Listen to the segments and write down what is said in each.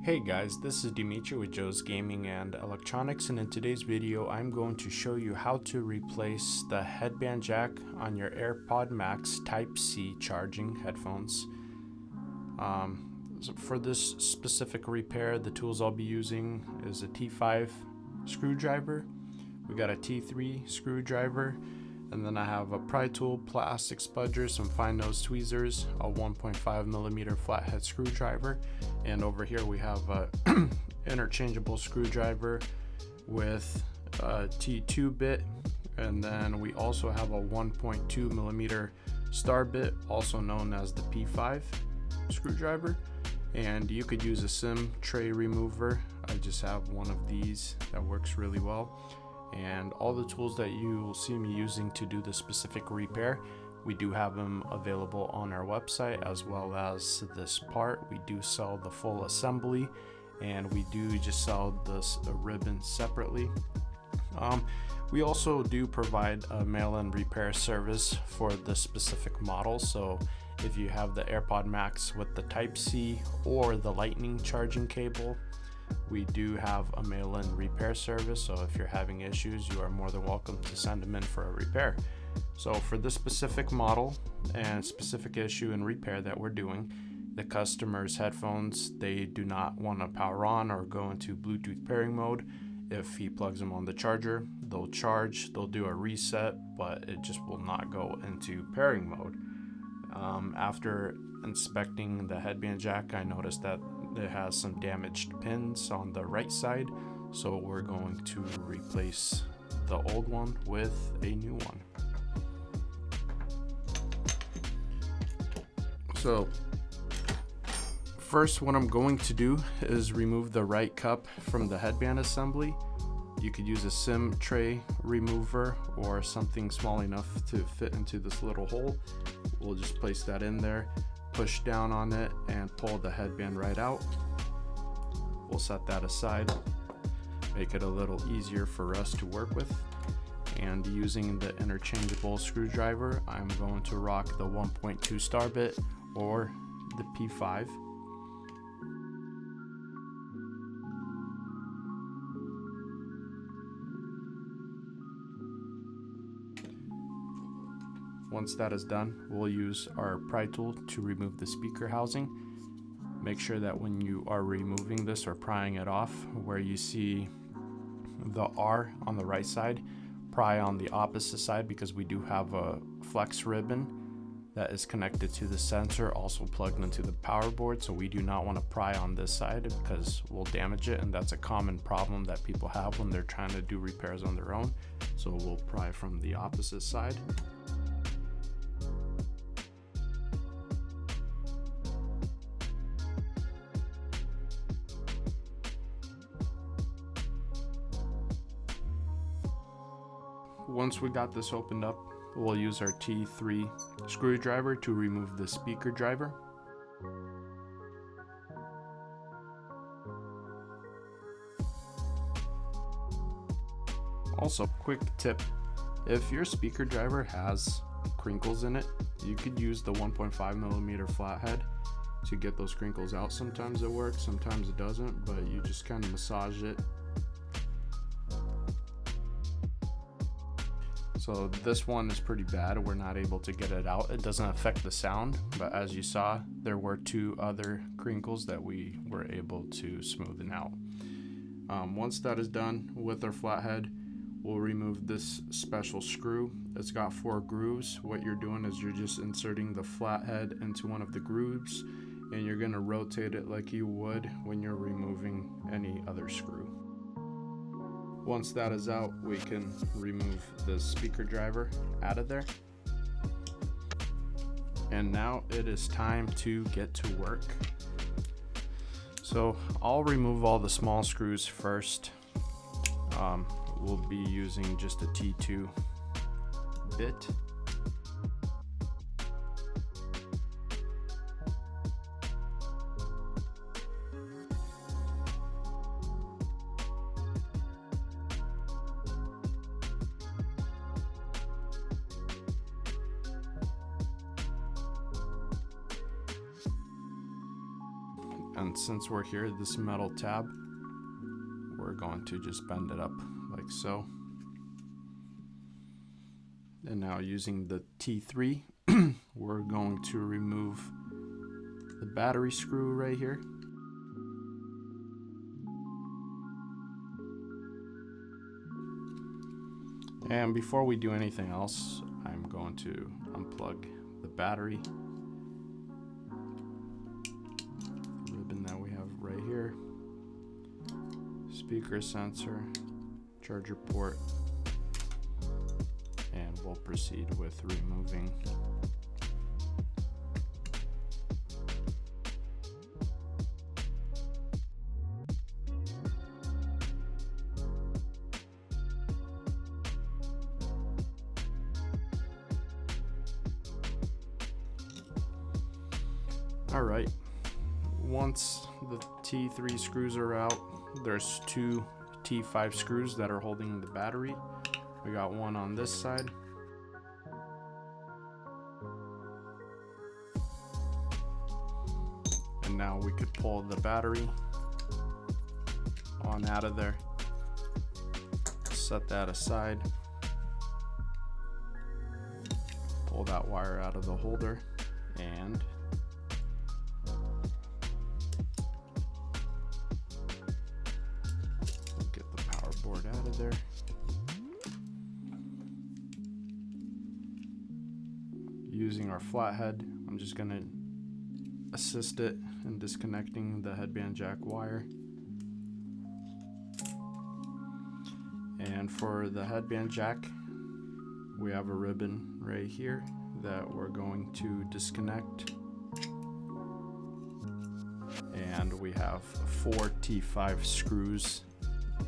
Hey guys, this is Dimitri with Joe's Gaming and Electronics, and in today's video I'm going to show you how to replace the headband jack on your AirPod Max Type-C charging headphones. So for this specific repair, the tools I'll be using is a T5 screwdriver, we got a T3 screwdriver, and then I have a pry tool, plastic spudger, some fine nose tweezers, a 1.5mm flathead screwdriver, and over here we have a interchangeable screwdriver with a T2 bit, and then we also have a 1.2mm star bit, also known as the P5 screwdriver. And you could use a SIM tray remover. I just have one of these that works really well. And all the tools that you will see me using to do the specific repair, we do have them available on our website, as well as this part. We do sell the full assembly, and we do just sell this ribbon separately. We also do provide a mail-in repair service for the specific model. So if you have the AirPod Max with the Type-C or the Lightning charging cable, we do have a mail-in repair service. So if you're having issues, you are more than welcome to send them in for a repair. So for this specific model and specific issue and repair that we're doing, the customer's headphones, they do not want to power on or go into Bluetooth pairing mode. If he plugs them on the charger, they'll charge, they'll do a reset, but it just will not go into pairing mode. After inspecting the headband jack, I noticed that it has some damaged pins on the right side, so we're going to replace the old one with a new one. So first, what I'm going to do is remove the right cup from the headband assembly. You could use a SIM tray remover or something small enough to fit into this little hole. We'll just place that in there, push down on it, and pull the headband right out. We'll set that aside, make it a little easier for us to work with. And using the interchangeable screwdriver, I'm going to rock the 1.2 star bit or the P5. Once that is done, we'll use our pry tool to remove the speaker housing. Make sure that when you are removing this or prying it off, where you see the R on the right side, pry on the opposite side, because we do have a flex ribbon that is connected to the sensor, also plugged into the power board. So we do not want to pry on this side because we'll damage it, and that's a common problem that people have when they're trying to do repairs on their own. So we'll pry from the opposite side. Once we got this opened up, we'll use our T3 screwdriver to remove the speaker driver. Also, quick tip, if your speaker driver has crinkles in it, you could use the 1.5mm flathead to get those crinkles out. Sometimes it works, sometimes it doesn't, but you just kind of massage it. So this one is pretty bad, we're not able to get it out. It doesn't affect the sound, but as you saw, there were two other crinkles that we were able to smoothen out. Once that is done with our flathead, we'll remove this special screw. It's got 4 grooves. What you're doing is you're just inserting the flathead into one of the grooves, and you're gonna rotate it like you would when you're removing any other screw. Once that is out, we can remove the speaker driver out of there. And now it is time to get to work. So I'll remove all the small screws first. We'll be using just a T2 bit. And since we're here, this metal tab, we're going to just bend it up like so. And now using the T3, we're going to remove the battery screw right here. And before we do anything else, I'm going to unplug the battery. The ribbon that we have right here. Speaker sensor, charger port, and we'll proceed with removing Alright, once the T3 screws are out, there's two T5 screws that are holding the battery. We got one on this side. And now we could pull the battery on out of there. Set that aside. Pull that wire out of the holder and board out of there. Using our flathead, I'm just going to assist it in disconnecting the headband jack wire. And for the headband jack, we have a ribbon right here that we're going to disconnect. And we have 4 T5 screws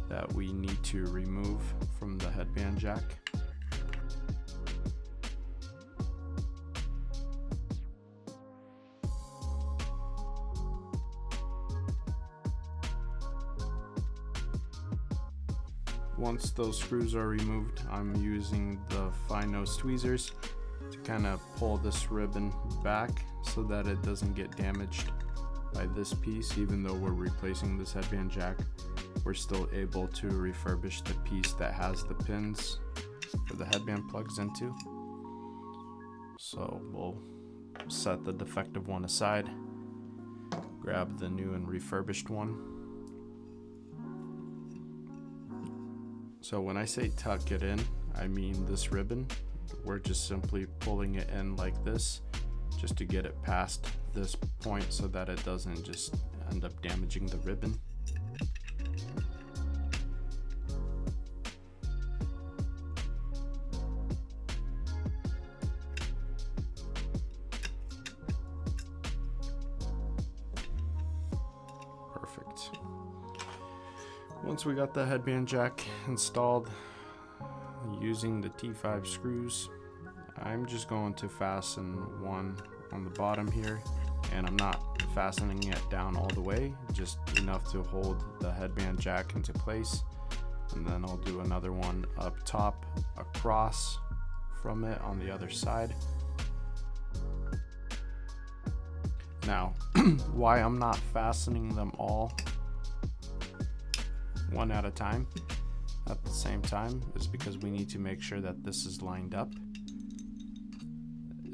that we need to remove from the headband jack. Once those screws are removed, I'm using the fine nose tweezers to kind of pull this ribbon back so that it doesn't get damaged by this piece. Even though we're replacing this headband jack, we're still able to refurbish the piece that has the pins where the headband plugs into. So we'll set the defective one aside, grab the new and refurbished one. So when I say tuck it in, I mean this ribbon. We're just simply pulling it in like this just to get it past this point so that it doesn't just end up damaging the ribbon. Perfect. Once we got the headband jack installed using the T5 screws, I'm just going to fasten one on the bottom here, and I'm not fastening it down all the way, just enough to hold the headband jack into place. And then I'll do another one up top across from it on the other side. Now, why I'm not fastening them all one at a time at the same time is because we need to make sure that this is lined up.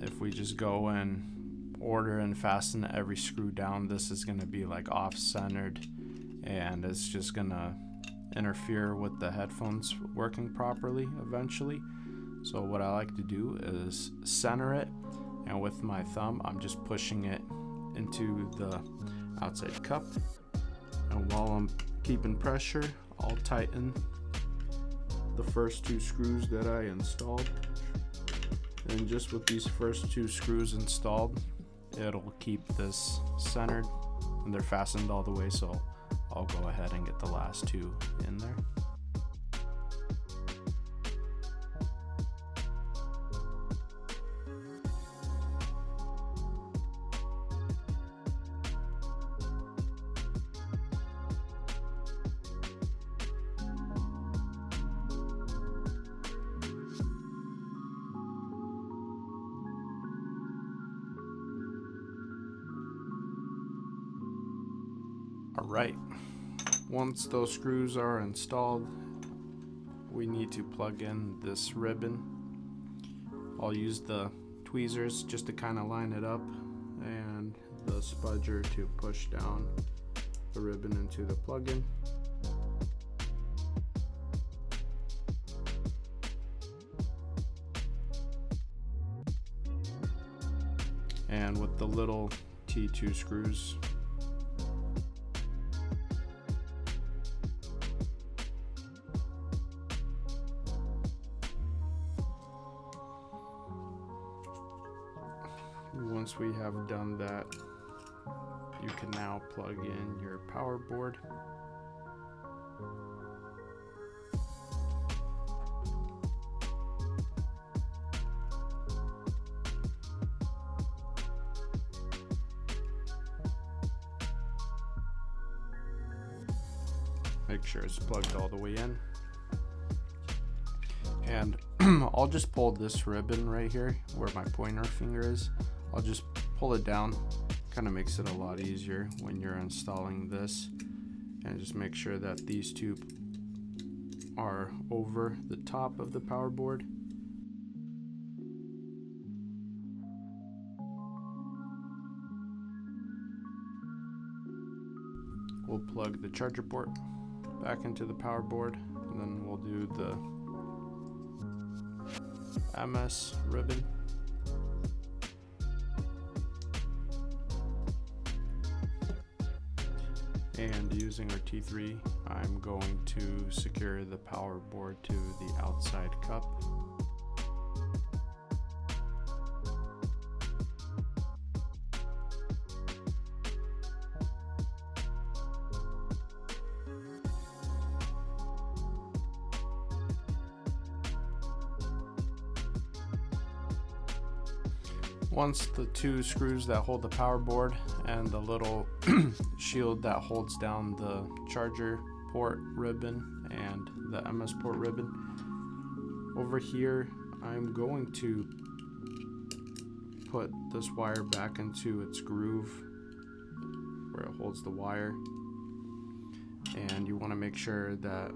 If we just go and order and fasten every screw down, this is going to be like off-centered, and it's just going to interfere with the headphones working properly eventually. So what I like to do is center it, and with my thumb I'm just pushing it into the outside cup, and while I'm keeping pressure, I'll tighten the first 2 screws that I installed. And just with these first 2 screws installed, it'll keep this centered, and they're fastened all the way, so I'll go ahead and get the last 2 in there. Alright, once those screws are installed, we need to plug in this ribbon. I'll use the tweezers just to kind of line it up, and the spudger to push down the ribbon into the plug-in. And with the little T2 screws, once we have done that, you can now plug in your power board. Make sure it's plugged all the way in. And I'll just pull this ribbon right here where my pointer finger is. I'll just pull it down. Kind of makes it a lot easier when you're installing this. And just make sure that these two are over the top of the power board. We'll plug the charger port back into the power board, and then we'll do the MS ribbon. And using our T3, I'm going to secure the power board to the outside cup. Once the two screws that hold the power board and the little shield that holds down the charger port ribbon and the MS port ribbon, over here I'm going to put this wire back into its groove where it holds the wire. And you want to make sure that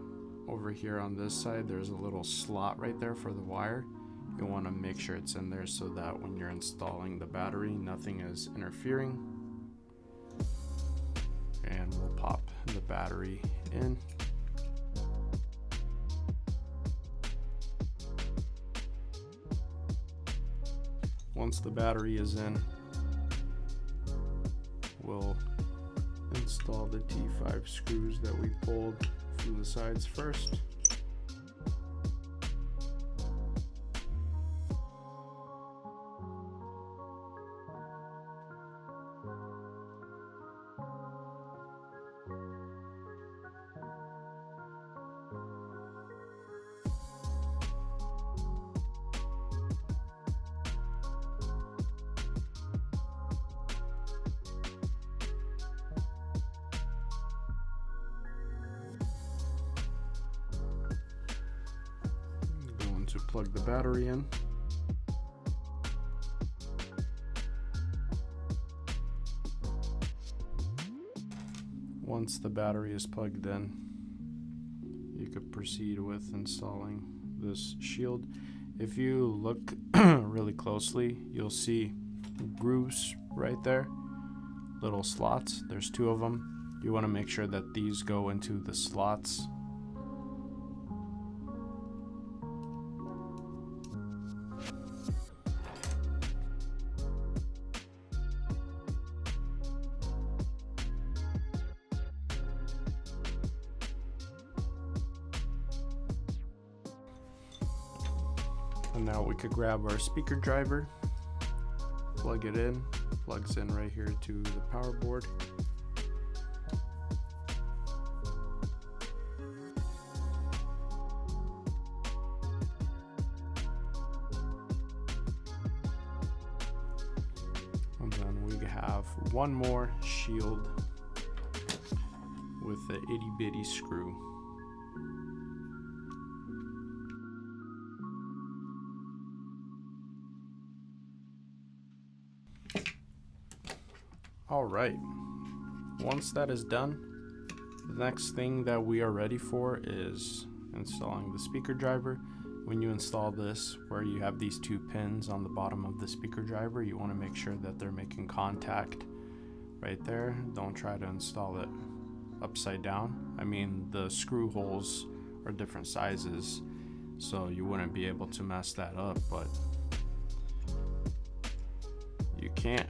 over here on this side there's a little slot right there for the wire. You want to make sure it's in there so that when you're installing the battery, nothing is interfering. And we'll pop the battery in. Once the battery is in, we'll install the T5 screws that we pulled from the sides first. To plug the battery in. Once the battery is plugged in, you could proceed with installing this shield. If you look really closely, you'll see grooves right there, little slots. There's two of them. You want to make sure that these go into the slots. And now we could grab our speaker driver, plug it in, plugs in right here to the power board. And then we have one more shield with the itty bitty screw. Alright, once that is done, the next thing that we are ready for is installing the speaker driver. When you install this, where you have these two pins on the bottom of the speaker driver, you want to make sure that they're making contact right there. Don't try to install it upside down. I mean, the screw holes are different sizes, so you wouldn't be able to mess that up, but you can't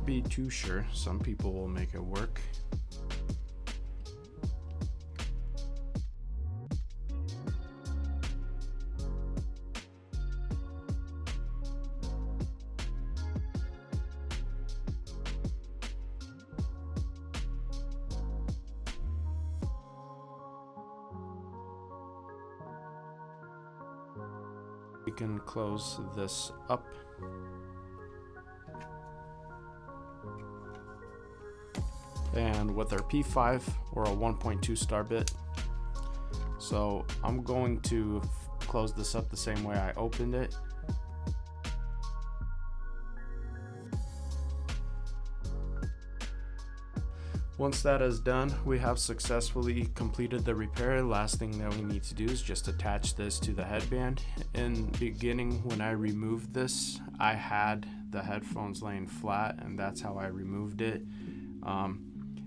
be too sure. Some people will make it work. We can close this up. And with our P5 or a 1.2 star bit. So I'm going to close this up the same way I opened it. Once that is done, we have successfully completed the repair. Last thing that we need to do is just attach this to the headband. In the beginning, when I removed this, I had the headphones laying flat, and that's how I removed it.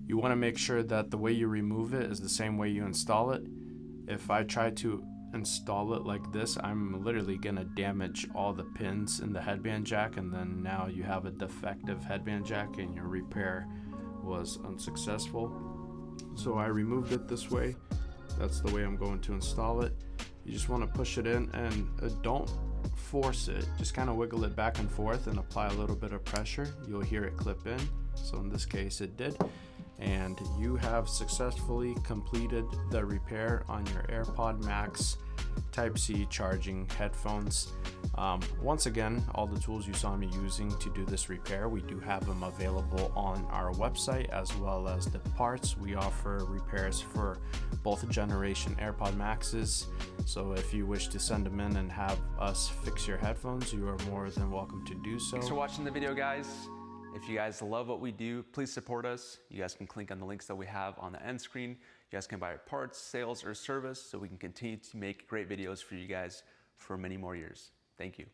You want to make sure that the way you remove it is the same way you install it. If I try to install it like this, I'm literally gonna damage all the pins in the headband jack, and then now you have a defective headband jack and your repair was unsuccessful. So I removed it this way. That's the way I'm going to install it. You just want to push it in, and don't force it, just kind of wiggle it back and forth and apply a little bit of pressure. You'll hear it clip in. So in this case it did, and you have successfully completed the repair on your AirPod Max Type-C charging headphones. Once again, all the tools you saw me using to do this repair, we do have them available on our website, as well as the parts. We offer repairs for both generation AirPod Maxes, so if you wish to send them in and have us fix your headphones, you are more than welcome to do so. Thanks for watching the video, guys. If you guys love what we do, please support us. You guys can click on the links that we have on the end screen. You guys can buy our parts, sales, or service so we can continue to make great videos for you guys for many more years. Thank you.